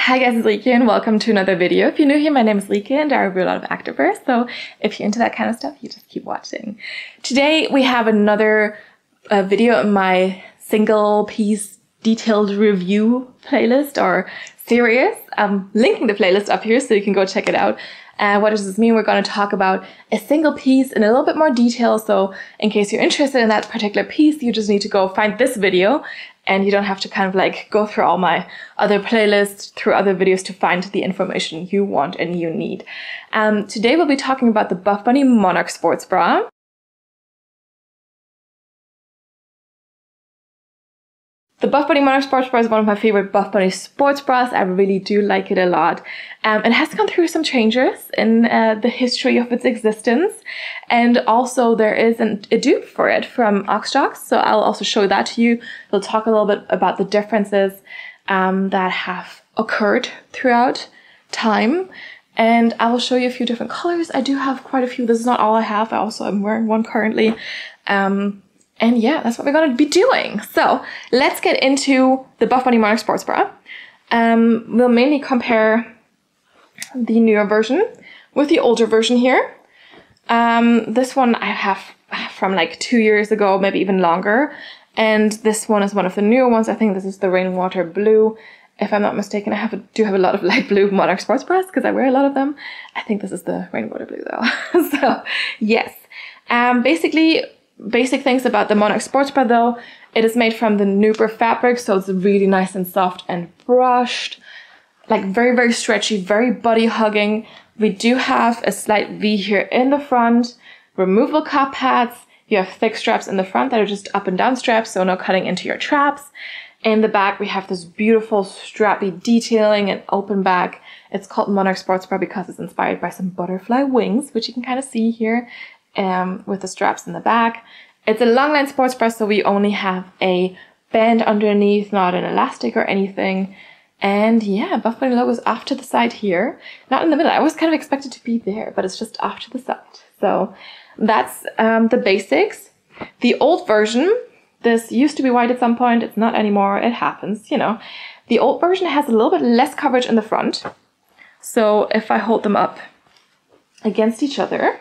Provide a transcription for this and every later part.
Hi guys, it's Rike and welcome to another video. If you're new here, my name is Rike and I review a lot of activewear, so if you're into that kind of stuff, you just keep watching. Today we have another video in my single piece detailed review playlist or series. I'm linking the playlist up here so you can go check it out. What does this mean? We're going to talk about a single piece in a little bit more detail, so in case you're interested in that particular piece, you just need to go find this video and you don't have to kind of like go through all my other playlists, through other videos to find the information you want and you need. Today we'll be talking about the Buffbunny Monarch sports bra. The Buffbunny Monarch sports bra is one of my favorite Buffbunny sports bras. I really do like it a lot. It has gone through some changes in the history of its existence. And also there is a dupe for it from Aoxjox. So I'll also show that to you. We'll talk a little bit about the differences that have occurred throughout time. And I will show you a few different colors. I do have quite a few. This is not all I have. I'm wearing one currently. And yeah, that's what we're going to be doing. So let's get into the Buffbunny Monarch sports bra. We'll mainly compare the newer version with the older version here. This one I have from like 2 years ago, maybe even longer. And this one is one of the newer ones. I think this is the rainwater blue. If I'm not mistaken, I do have a lot of light blue Monarch sports bras because I wear a lot of them. I think this is the rainwater blue though. So yes, basic things about the Monarch sports bra though. It is made from the Nuper fabric, so it's really nice and soft and brushed. Like very, very stretchy, very body hugging. We do have a slight V here in the front, removable cup pads. You have thick straps in the front that are just up and down straps, so no cutting into your traps. In the back, we have this beautiful strappy detailing and open back. It's called Monarch sports bra because it's inspired by some butterfly wings, which you can kind of see here. With the straps in the back. It's a long line sports bra, so we only have a band underneath, not an elastic or anything. And yeah, Buffbunny logo is off to the side here, not in the middle. I was kind of expected to be there, but it's just off to the side. So that's the basics. The old version, this used to be white at some point. It's not anymore. It happens, you know. The old version has a little bit less coverage in the front. So if I hold them up against each other,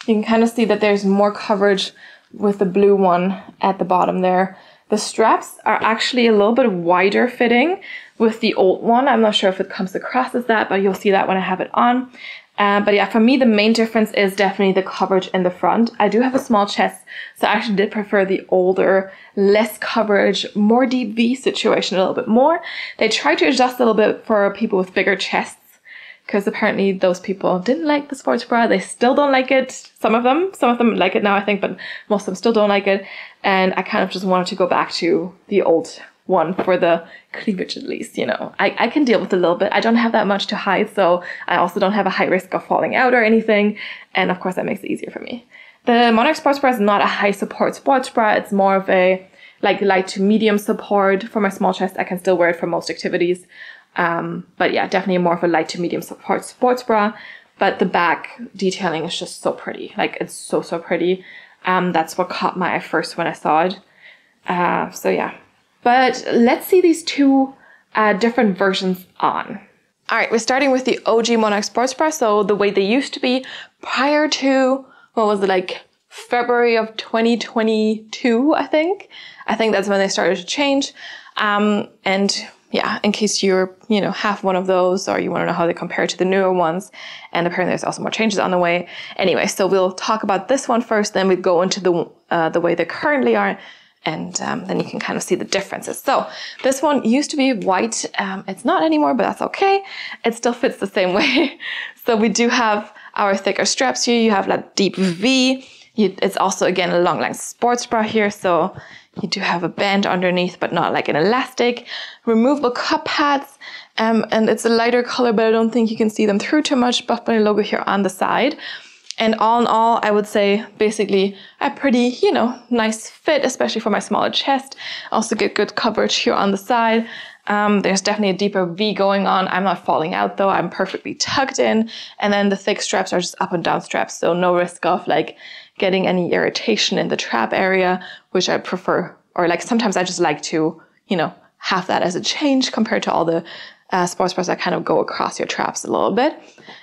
you can kind of see that there's more coverage with the blue one at the bottom there. The straps are actually a little bit wider fitting with the old one. I'm not sure if it comes across as that, but you'll see that when I have it on. But yeah, for me, the main difference is definitely the coverage in the front. I do have a small chest, so I actually did prefer the older, less coverage, more deep V situation a little bit more. They tried to adjust a little bit for people with bigger chests, because apparently those people didn't like the sports bra. They still don't like it. Some of them like it now, I think, but most of them still don't like it. And I kind of just wanted to go back to the old one for the cleavage at least, you know. I can deal with a little bit. I don't have that much to hide, so I also don't have a high risk of falling out or anything. And of course that makes it easier for me. The Monarch sports bra is not a high support sports bra. It's more of a like light to medium support. For my small chest, I can still wear it for most activities. But yeah, definitely more of a light to medium support sports bra. But the back detailing is just so pretty. Like, it's so, so pretty. That's what caught my eye first when I saw it. So yeah. But let's see these two different versions on. Alright, we're starting with the OG Monarch sports bra. So the way they used to be prior to, what was it, like February of 2022, I think. I think that's when they started to change. And yeah, in case you're, have one of those or you want to know how they compare to the newer ones. And apparently there's also more changes on the way. Anyway, so we'll talk about this one first, then we go into the way they currently are. And then you can kind of see the differences. So this one used to be white. It's not anymore, but that's okay. It still fits the same way. So we do have our thicker straps here. You have that deep V. It's also, again, a long line sports bra here. So you do have a band underneath, but not like an elastic. Removable cup pads, and it's a lighter color, but I don't think you can see them through too much. Buffbunny logo here on the side. And all in all, I would say basically a pretty, nice fit, especially for my smaller chest. Also get good coverage here on the side. There's definitely a deeper V going on. I'm not falling out though. I'm perfectly tucked in. And then the thick straps are just up and down straps. So no risk of like getting any irritation in the trap area, which I prefer. Or like sometimes I just like to, have that as a change compared to all the sports bras that kind of go across your traps a little bit.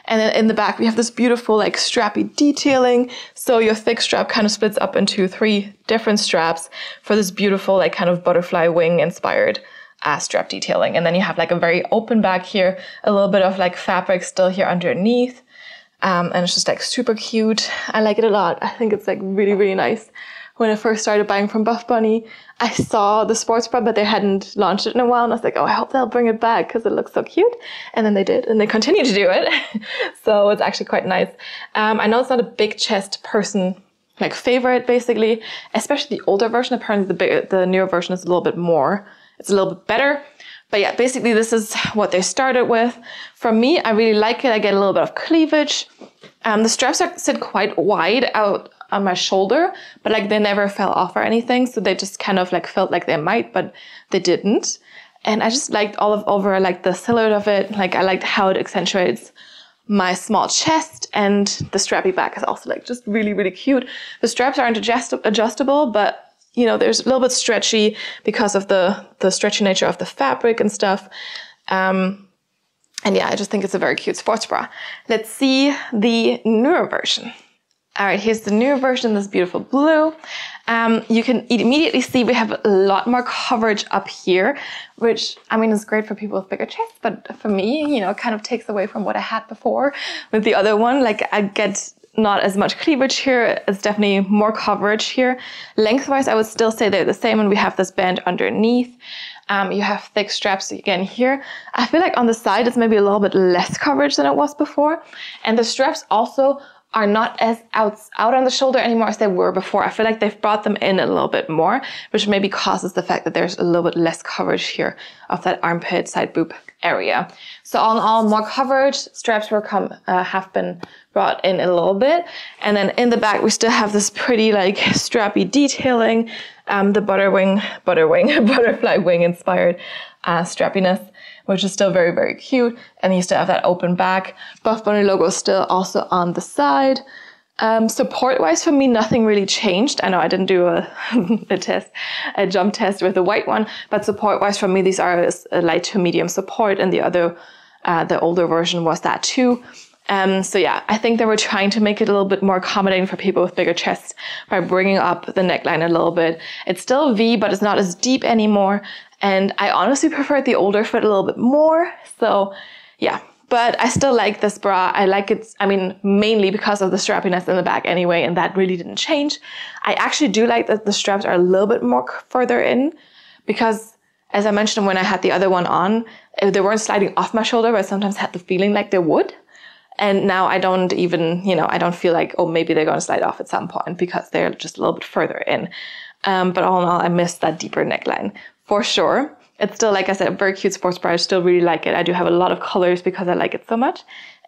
And then in the back, we have this beautiful like strappy detailing. So your thick strap kind of splits up into 3 different straps for this beautiful like kind of butterfly wing inspired strap detailing. And then you have like a very open back here, a little bit of like fabric still here underneath. And it's just like super cute. I like it a lot. I think it's like really, really nice. When I first started buying from Buffbunny, I saw the sports bra, but they hadn't launched it in a while. And I was like, oh, I hope they'll bring it back because it looks so cute. And then they did, and they continue to do it. So it's actually quite nice. I know it's not a big chest person like favorite, basically, especially the older version. Apparently the newer version is a little bit more. It's a little bit better. But yeah, basically this is what they started with. For me, I really like it. I get a little bit of cleavage. The straps sit quite wide out on my shoulder, but like they never fell off or anything. So they just kind of like felt like they might, but they didn't. And I just liked all over like the silhouette of it. Like I liked how it accentuates my small chest, and the strappy back is also like just really, really cute. The straps aren't adjustable, but you know, there's a little bit stretchy because of the stretchy nature of the fabric and stuff. And yeah, I just think it's a very cute sports bra. Let's see the newer version. All right, here's the newer version, this beautiful blue. You can immediately see we have a lot more coverage up here, which, I mean, is great for people with bigger chests, but for me, you know, it kind of takes away from what I had before with the other one. Like, I get not as much cleavage here. It's definitely more coverage here. Lengthwise, I would still say they're the same, and we have this band underneath. You have thick straps again here. I feel like on the side, it's maybe a little bit less coverage than it was before. And the straps also are not as out on the shoulder anymore as they were before. I feel like they've brought them in a little bit more, which maybe causes the fact that there's a little bit less coverage here of that armpit, side boob area. So all in all, more coverage. Straps have been brought in a little bit. And then in the back, we still have this pretty like strappy detailing, the butterfly wing inspired strappiness, which is still very, very cute. And you still have that open back. Buffbunny logo is still also on the side. Support-wise, for me, nothing really changed. I know I didn't do a jump test with the white one, but support-wise, for me, these are a light to medium support, and the older version was that too. So yeah, I think they were trying to make it a little bit more accommodating for people with bigger chests by bringing up the neckline a little bit. It's still V, but it's not as deep anymore. And I honestly preferred the older fit a little bit more. So yeah, but I still like this bra. I like it, I mean, mainly because of the strappiness in the back anyway, and that really didn't change. I actually do like that the straps are a little bit more further in, because as I mentioned when I had the other one on, they weren't sliding off my shoulder, but I sometimes had the feeling like they would. And now I don't even, I don't feel like, oh, maybe they're going to slide off at some point because they're just a little bit further in. But all in all, I miss that deeper neckline for sure. It's still, like I said, a very cute sports bra. I still really like it. I do have a lot of colors because I like it so much.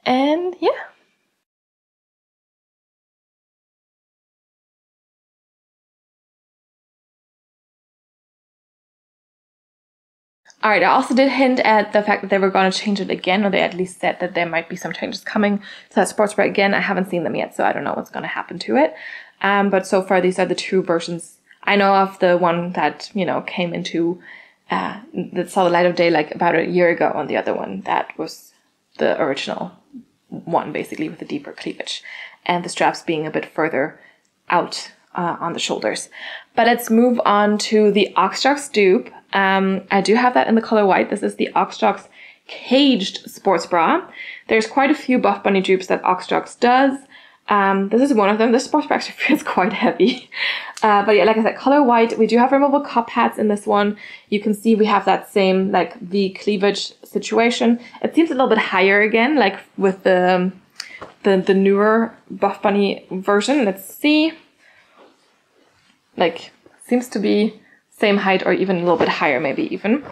And yeah. All right, I also did hint at the fact that they were going to change it again, or they at least said that there might be some changes coming to that sports bra again. I haven't seen them yet, so I don't know what's going to happen to it. But so far, these are the 2 versions. I know of the one that, came into, that saw the light of day like about a year ago, and the other one that was the original one, basically with the deeper cleavage and the straps being a bit further out on the shoulders. But let's move on to the Aoxjox Dupe. I do have that in the color white. This is the Aoxjox Caged Sports Bra. There's quite a few Buffbunny dupes that Aoxjox does. This is one of them. This sports bra actually feels quite heavy. But yeah, like I said, color white. We do have removable cup pads in this one. You can see we have that same like V cleavage situation. It seems a little bit higher again, like with the newer Buffbunny version. Let's see. Like, seems to be same height or even a little bit higher, maybe even.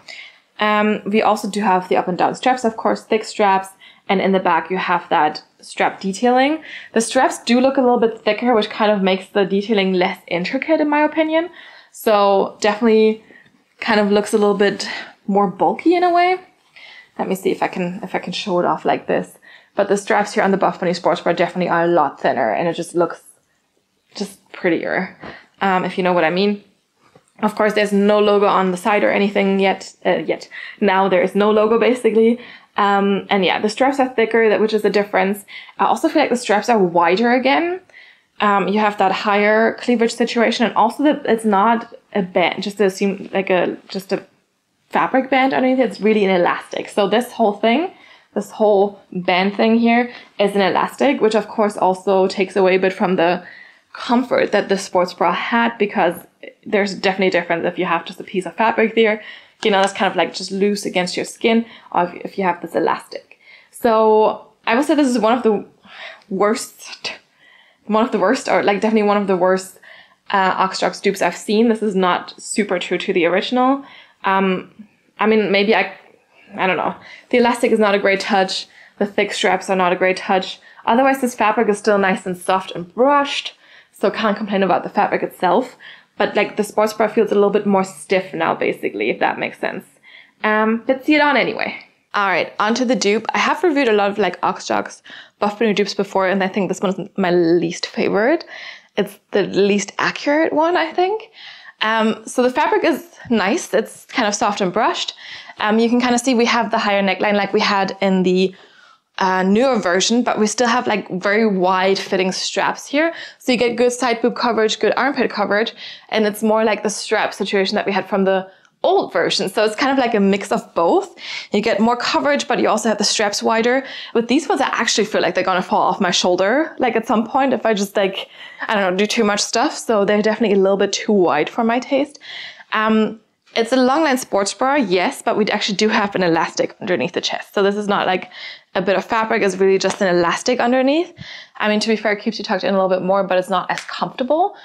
We also do have the up and down straps, of course, thick straps. And in the back, you have that strap detailing. The straps do look a little bit thicker, which kind of makes the detailing less intricate, in my opinion. So definitely kind of looks a little bit more bulky in a way. Let me see if I can show it off like this. But the straps here on the Buffbunny Sports Bra definitely are a lot thinner, and it just looks just prettier, if you know what I mean. Of course, there's no logo on the side or anything yet. Now there is no logo basically. And yeah, the straps are thicker, which is a difference. I also feel like the straps are wider again. You have that higher cleavage situation, and also it's not a band, just a fabric band underneath. It's really an elastic. So this whole band thing here is an elastic, which of course also takes away a bit from the comfort that the sports bra had, because there's definitely a difference if you have just a piece of fabric there, you know, that's kind of like just loose against your skin, or if you have this elastic. So I would say this is one of the worst, or like definitely one of the worst Aoxjox dupes I've seen. This is not super true to the original. I mean, maybe I don't know. The elastic is not a great touch. The thick straps are not a great touch. Otherwise, this fabric is still nice and soft and brushed, so can't complain about the fabric itself. But like the sports bra feels a little bit more stiff now, basically, if that makes sense. Let's see it on anyway. All right, onto the dupe. I have reviewed a lot of like Aoxjox Buffbunny dupes before, and I think this one is my least favorite. It's the least accurate one, I think. So the fabric is nice. It's kind of soft and brushed. You can kind of see we have the higher neckline like we had in the newer version, but we still have like very wide fitting straps here. So you get good side boob coverage, good armpit coverage, and it's more like the strap situation that we had from the old version. So it's kind of like a mix of both. You get more coverage, but you also have the straps wider. With these ones, I actually feel like they're gonna fall off my shoulder, like at some point if I just like, I don't know, do too much stuff. So they're definitely a little bit too wide for my taste. It's a long line sports bra, yes, but we actually do have an elastic underneath the chest. So this is not like a bit of fabric, it's really just an elastic underneath. I mean, to be fair, it keeps you tucked in a little bit more, but it's not as comfortable.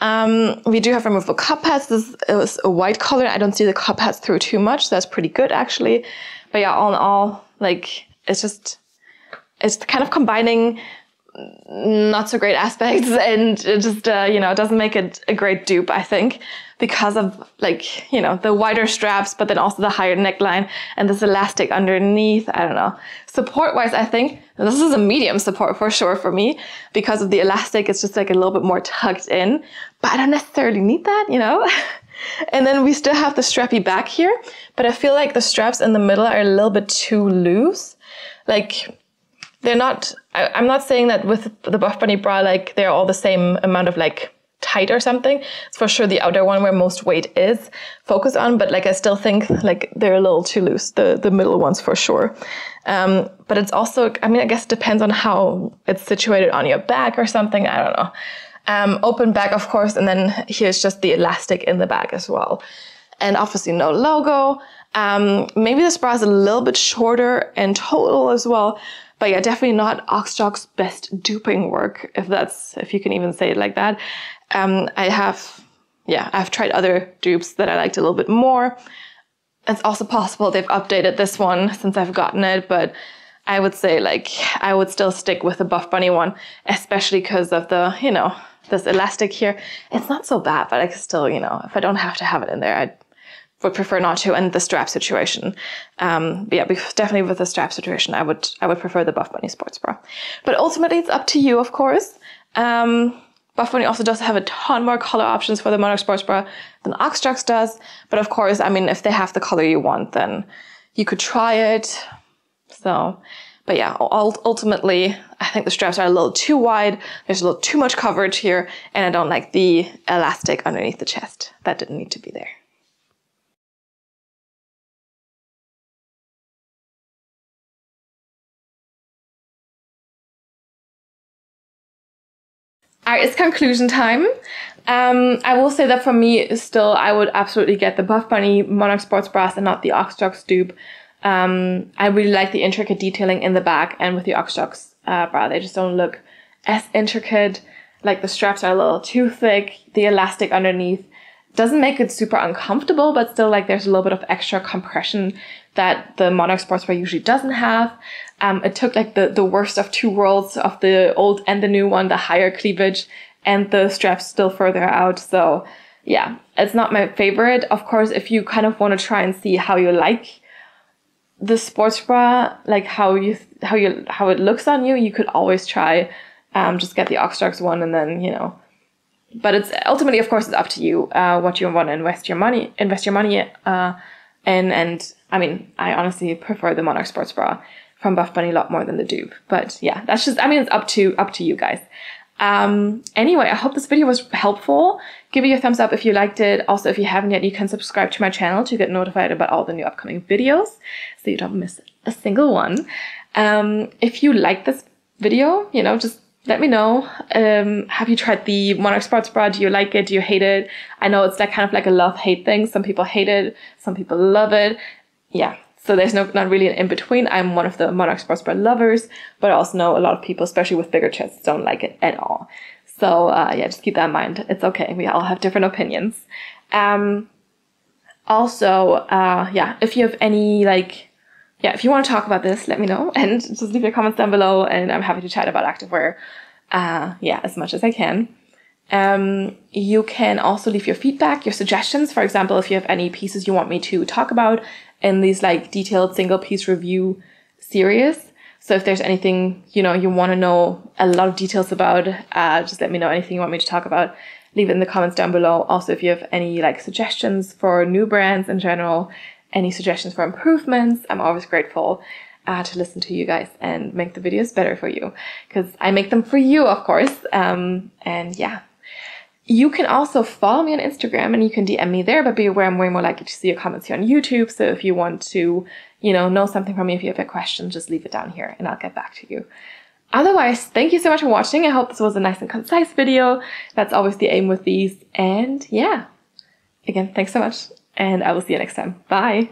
We do have removable cup pads. This is a white color. I don't see the cup pads through too much, so that's pretty good actually. But yeah, all in all, like it's kind of combining not so great aspects, and it just you know, it doesn't make it a great dupe, I think, because of like, you know, the wider straps, but then also the higher neckline and this elastic underneath. I don't know. Support wise, I think this is a medium support for sure for me, because of the elastic. It's just like a little bit more tucked in, but I don't necessarily need that, you know. And then we still have the strappy back here, but I feel like the straps in the middle are a little bit too loose. Like they're not, I'm not saying that with the Buffbunny bra, like they're all the same amount of like tight or something. It's for sure the outer one where most weight is focused on, but like I still think like they're a little too loose, the middle ones for sure. But it's also, I mean, I guess it depends on how it's situated on your back or something, I don't know. Open back, of course, and then here's just the elastic in the back as well. And obviously no logo. Maybe this bra is a little bit shorter in total as well. But yeah, definitely not Aoxjox's best duping work, if you can even say it like that. I've tried other dupes that I liked a little bit more. It's also possible they've updated this one since I've gotten it, but I would say like I would still stick with the Buffbunny one, especially because of the, you know, this elastic here. It's not so bad, but I could still, you know, if I don't have to have it in there, I would prefer not to. And the strap situation, but yeah, definitely with the strap situation, I would prefer the Buffbunny sports bra. But ultimately, it's up to you, of course. Buffbunny also does have a ton more color options for the Monarch sports bra than Aoxjox does. But of course, I mean, if they have the color you want, then you could try it. So, but yeah, ultimately, I think the straps are a little too wide. There's a little too much coverage here, and I don't like the elastic underneath the chest. That didn't need to be there. All right, it's conclusion time. I will say that for me, still, I would absolutely get the Buffbunny Monarch sports bras and not the Aoxjox dupe. I really like the intricate detailing in the back, and with the Aoxjox bra, they just don't look as intricate. Like the straps are a little too thick. The elastic underneath doesn't make it super uncomfortable, but still like there's a little bit of extra compression that the Monarch sports bra usually doesn't have. It took like the worst of two worlds, of the old and the new one, the higher cleavage and the straps still further out. So yeah, it's not my favorite. Of course, if you kind of want to try and see how you like the sports bra, like how it looks on you, you could always try just get the Aoxjox one and then, you know, But it's ultimately, of course, it's up to you what you want to invest your money in. And I mean, I honestly prefer the Monarch sports bra from Buffbunny a lot more than the dupe. But yeah, that's just, I mean, it's up to you guys. Anyway, I hope this video was helpful. Give it a thumbs up if you liked it. Also, if you haven't yet, you can subscribe to my channel to get notified about all the new upcoming videos so you don't miss a single one. If you like this video, you know, just let me know. Have you tried the Monarch sports bra? Do you like it? Do you hate it? I know it's like kind of like a love-hate thing. Some people hate it. Some people love it. Yeah. So there's not really an in-between. I'm one of the Monarch sports bra lovers, but I also know a lot of people, especially with bigger chests, don't like it at all. So yeah, just keep that in mind. It's okay. We all have different opinions. Also, yeah, if you have any if you want to talk about this, let me know and just leave your comments down below, and I'm happy to chat about activewear, yeah, as much as I can. You can also leave your feedback, your suggestions. For example, if you have any pieces you want me to talk about in these like detailed single piece review series. So if there's anything, you know, you want to know a lot of details about, just let me know. Anything you want me to talk about, leave it in the comments down below. Also, if you have any like suggestions for new brands in general, any suggestions for improvements, I'm always grateful to listen to you guys and make the videos better for you, because I make them for you, of course. And yeah, you can also follow me on Instagram and you can DM me there, but be aware I'm way more likely to see your comments here on YouTube. So if you want to, you know something from me, if you have a question, just leave it down here and I'll get back to you. Otherwise, thank you so much for watching. I hope this was a nice and concise video. That's always the aim with these. And yeah, again, thanks so much. And I will see you next time. Bye.